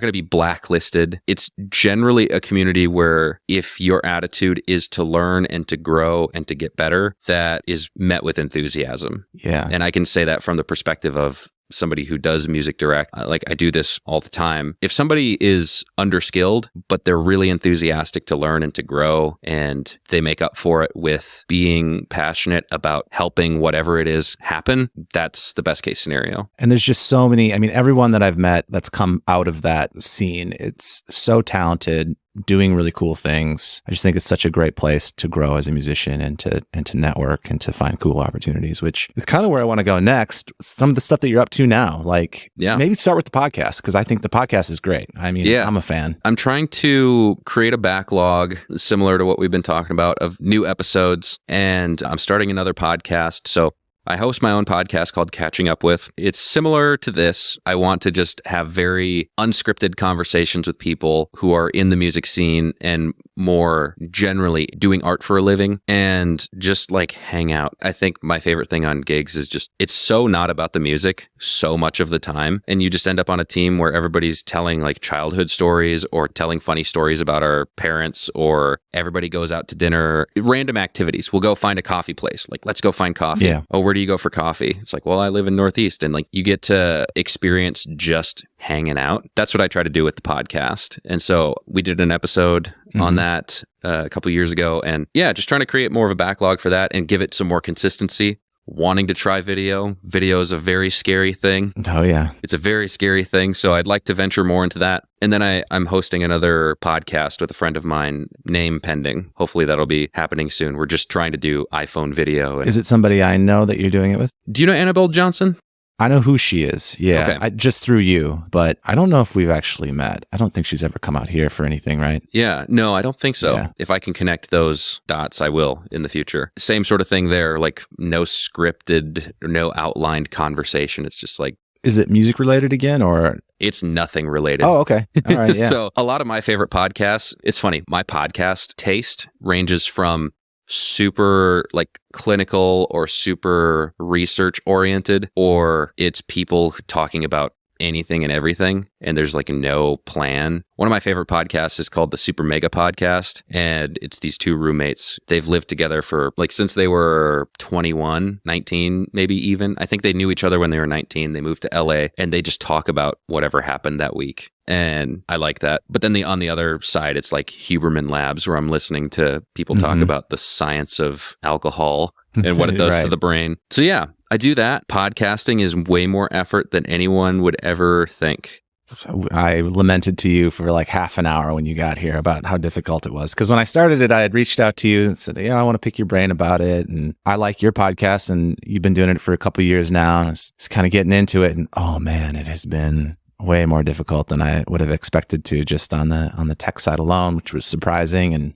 going to be blacklisted. It's generally a community where if your attitude is to learn and to grow and to get better, that is met with enthusiasm. Yeah. And I can say that from the perspective of somebody who does music direct. Like I do this all the time. If somebody is underskilled, but they're really enthusiastic to learn and to grow, and they make up for it with being passionate about helping whatever it is happen, that's the best case scenario. And there's just so many, I mean, everyone that I've met that's come out of that scene, it's so talented, doing really cool things. I just think it's such a great place to grow as a musician and to network and to find cool opportunities, which is kind of where I want to go next. Some of the stuff that you're up to now, like maybe start with the podcast, because I think the podcast is great. I mean, I'm a fan. I'm trying to create a backlog similar to what we've been talking about of new episodes, and I'm starting another podcast. So I host my own podcast called Catching Up With. It's similar to this. I want to just have very unscripted conversations with people who are in the music scene and more generally doing art for a living and just like hang out. I think my favorite thing on gigs is just, it's so not about the music so much of the time. And you just end up on a team where everybody's telling like childhood stories or telling funny stories about our parents, or everybody goes out to dinner, random activities. We'll go find a coffee place. Like, let's go find coffee. Yeah. Oh, where do you go for coffee? It's like, well, I live in Northeast, and like you get to experience just hanging out. That's what I try to do with the podcast. And so we did an episode on that a couple years ago, and just trying to create more of a backlog for that and give it some more consistency. Wanting to try video. Video is a very scary thing. Oh, yeah. It's a very scary thing. So I'd like to venture more into that. And then I'm hosting another podcast with a friend of mine, name pending. Hopefully that'll be happening soon. We're just trying to do iPhone video. Is it somebody I know that you're doing it with? Do you know Annabelle Johnson? I know who she is. Yeah. Okay. Just through you, but I don't know if we've actually met. I don't think she's ever come out here for anything, right? Yeah. No, I don't think so. Yeah. If I can connect those dots, I will in the future. Same sort of thing there, like no scripted, no outlined conversation. It's just like, is it music related again, or? It's nothing related. Oh, okay. All right. Yeah. So a lot of my favorite podcasts, it's funny, my podcast taste ranges from super like clinical or super research oriented, or it's people talking about anything and everything, and there's like no plan. One of my favorite podcasts is called the Super Mega Podcast, and it's these two roommates. They've lived together for like since they were 21, 19, maybe even. I think they knew each other when they were 19. They moved to LA, and they just talk about whatever happened that week. And I like that. But then on the other side, it's like Huberman Labs, where I'm listening to people talk about the science of alcohol and what it does to the brain. So yeah, I do that. Podcasting is way more effort than anyone would ever think. So I lamented to you for like half an hour when you got here about how difficult it was. Because when I started it, I had reached out to you and said, I want to pick your brain about it. And I like your podcast, and you've been doing it for a couple of years now. And it's kind of getting into it. And oh man, it has been way more difficult than I would have expected to, just on the tech side alone, which was surprising.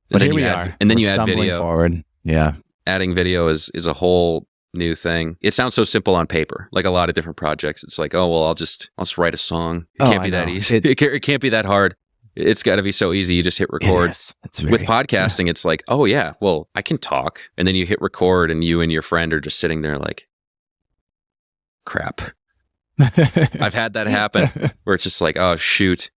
But here we are. And then We're you add stumbling video. Forward. Yeah. Adding video is a whole new thing. It sounds so simple on paper, like a lot of different projects. It's like, oh, well, I'll just write a song. It can't be that easy. It can't be that hard. It's got to be so easy. You just hit record. With podcasting, it's like, oh yeah, well, I can talk. And then you hit record, and you and your friend are just sitting there like, crap. I've had that happen where it's just like, oh shoot.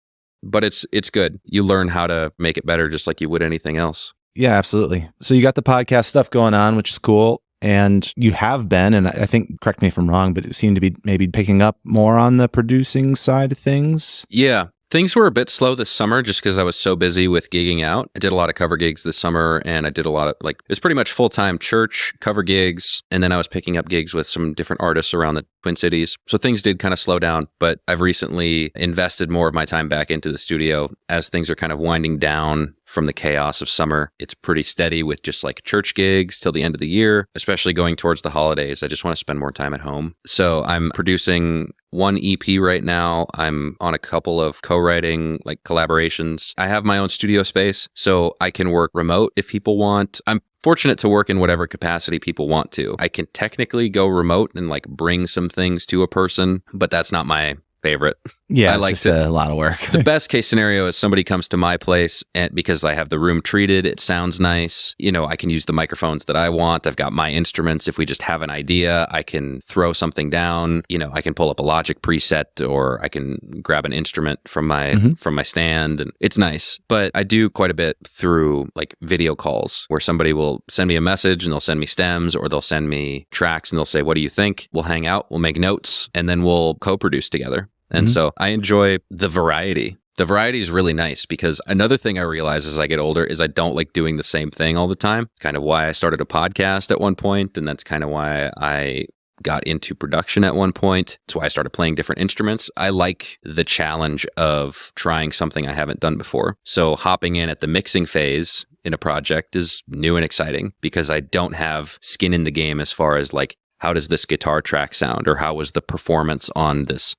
But it's good. You learn how to make it better just like you would anything else. Yeah, absolutely. So you got the podcast stuff going on, which is cool. And you have been, and I think, correct me if I'm wrong, but it seemed to be maybe picking up more on the producing side of things. Yeah. Things were a bit slow this summer just because I was so busy with gigging out. I did a lot of cover gigs this summer, and I did a lot of it was pretty much full-time church cover gigs. And then I was picking up gigs with some different artists around the Twin Cities. So things did kind of slow down, but I've recently invested more of my time back into the studio as things are kind of winding down from the chaos of summer. It's pretty steady with just like church gigs till the end of the year, especially going towards the holidays. I just want to spend more time at home. So I'm producing one EP right now. I'm on a couple of co-writing like collaborations. I have my own studio space, so I can work remote if people want. I'm fortunate to work in whatever capacity people want to. I can technically go remote and like bring some things to a person, but that's not my favorite. Yeah, I it's like just a lot of work. The best case scenario is somebody comes to my place and because I have the room treated, it sounds nice. You know, I can use the microphones that I want. I've got my instruments. If we just have an idea, I can throw something down. You know, I can pull up a Logic preset or I can grab an instrument from my stand, and it's nice. But I do quite a bit through like video calls where somebody will send me a message and they'll send me stems or they'll send me tracks and they'll say, "What do you think?" We'll hang out, we'll make notes, and then we'll co-produce together. And so I enjoy the variety. The variety is really nice because another thing I realize as I get older is I don't like doing the same thing all the time. Kind of why I started a podcast at one point, and that's kind of why I got into production at one point. It's why I started playing different instruments. I like the challenge of trying something I haven't done before. So hopping in at the mixing phase in a project is new and exciting because I don't have skin in the game as far as like, how does this guitar track sound? Or how was the performance on this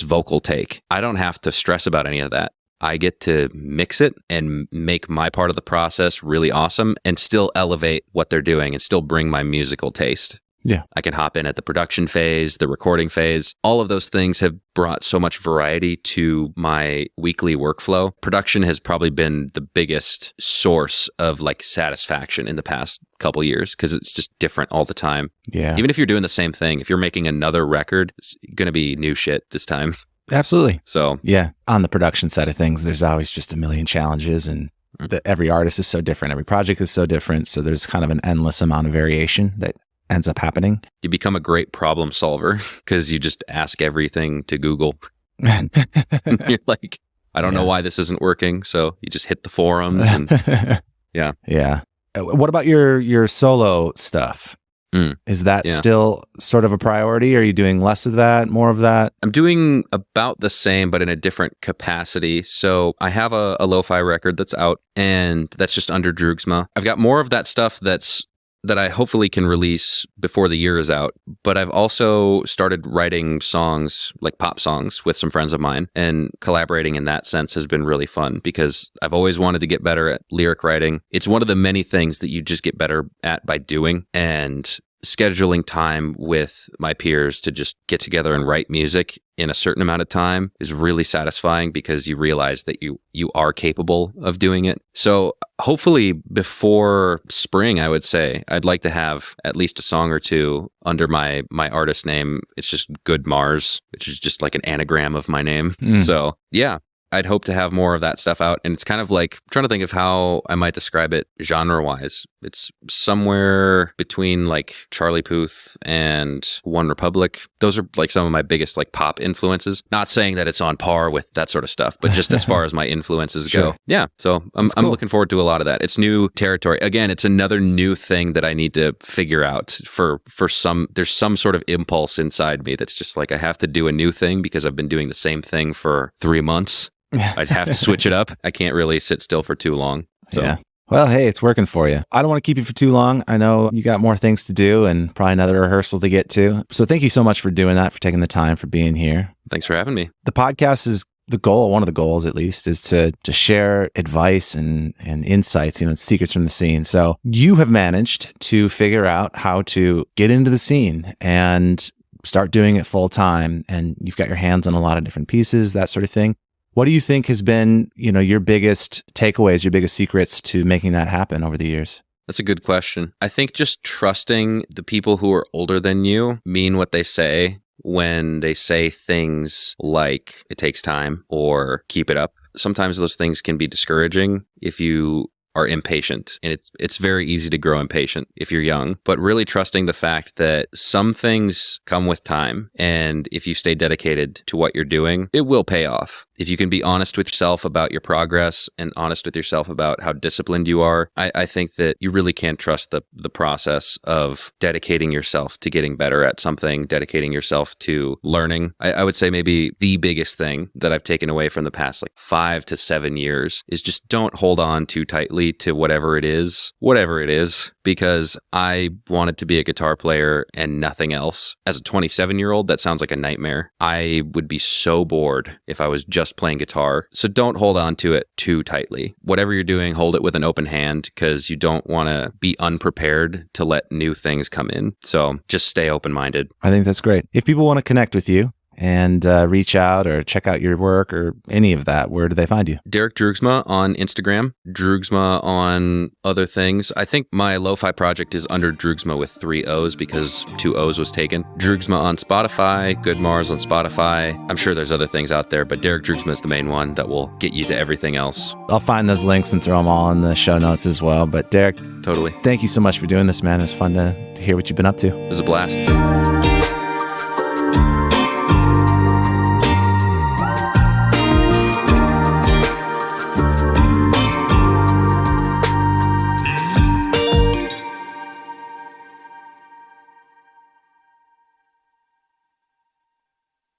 vocal take? I don't have to stress about any of that. I get to mix it and make my part of the process really awesome and still elevate what they're doing and still bring my musical taste. Yeah. I can hop in at the production phase, the recording phase. All of those things have brought so much variety to my weekly workflow. Production has probably been the biggest source of like satisfaction in the past couple years because it's just different all the time. Yeah. Even if you're doing the same thing, if you're making another record, it's going to be new shit this time. Absolutely. So yeah, on the production side of things, there's always just a million challenges, and every artist is so different. Every project is so different. So there's kind of an endless amount of variation that ends up happening. You become a great problem solver because you just ask everything to Google. You're like, I don't know why this isn't working. So you just hit the forums and yeah. Yeah. What about your solo stuff? Is that still sort of a priority? Are you doing less of that, more of that? I'm doing about the same, but in a different capacity. So I have a lo-fi record that's out, and that's just under Droogsma. I've got more of that stuff that I hopefully can release before the year is out. But I've also started writing songs, like pop songs, with some friends of mine, and collaborating in that sense has been really fun because I've always wanted to get better at lyric writing. It's one of the many things that you just get better at by doing, and scheduling time with my peers to just get together and write music in a certain amount of time is really satisfying because you realize that you are capable of doing it. So hopefully before spring, I would say, I'd like to have at least a song or two under my artist name. It's just Good Mars, which is just like an anagram of my name. So yeah, I'd hope to have more of that stuff out. And it's kind of like, I'm trying to think of how I might describe it genre-wise. It's somewhere between like Charlie Puth and One Republic. Those are like some of my biggest like pop influences. Not saying that it's on par with that sort of stuff, but just as far as my influences go. Yeah. So I'm looking forward to a lot of that. It's new territory. Again, it's another new thing that I need to figure out for there's some sort of impulse inside me that's just like, I have to do a new thing because I've been doing the same thing for 3 months. I'd have to switch it up. I can't really sit still for too long. So. Yeah. Well, hey, it's working for you. I don't want to keep you for too long. I know you got more things to do and probably another rehearsal to get to. So thank you so much for doing that, for taking the time, for being here. Thanks for having me. The podcast is the goal, one of the goals at least, is to share advice and insights, secrets from the scene. So you have managed to figure out how to get into the scene and start doing it full time. And you've got your hands on a lot of different pieces, that sort of thing. What do you think has been, your biggest takeaways, your biggest secrets to making that happen over the years? That's a good question. I think just trusting the people who are older than you mean what they say when they say things like it takes time or keep it up. Sometimes those things can be discouraging if you are impatient, and it's very easy to grow impatient if you're young, but really trusting the fact that some things come with time, and if you stay dedicated to what you're doing, it will pay off. If you can be honest with yourself about your progress and honest with yourself about how disciplined you are, I think that you really can trust the process of dedicating yourself to getting better at something, dedicating yourself to learning. I would say maybe the biggest thing that I've taken away from the past 5 to 7 years is just don't hold on too tightly tightly to whatever it is, because I wanted to be a guitar player and nothing else. As a 27-year-old, that sounds like a nightmare. I would be so bored if I was just playing guitar. So don't hold on to it too tightly. Whatever you're doing, hold it with an open hand, because you don't want to be unprepared to let new things come in. So just stay open-minded. I think that's great. If people want to connect with you and reach out or check out your work or any of that, where do they find you? Derek Droogsma on Instagram, Droogsma on other things. I think my lo-fi project is under Droogsma with 3 O's because 2 O's was taken. Droogsma on Spotify, Good Mars on Spotify. I'm sure there's other things out there, but Derek Droogsma is the main one that will get you to everything else. I'll find those links and throw them all in the show notes as well. But Derek, totally. Thank you so much for doing this, man. It's fun to hear what you've been up to. It was a blast.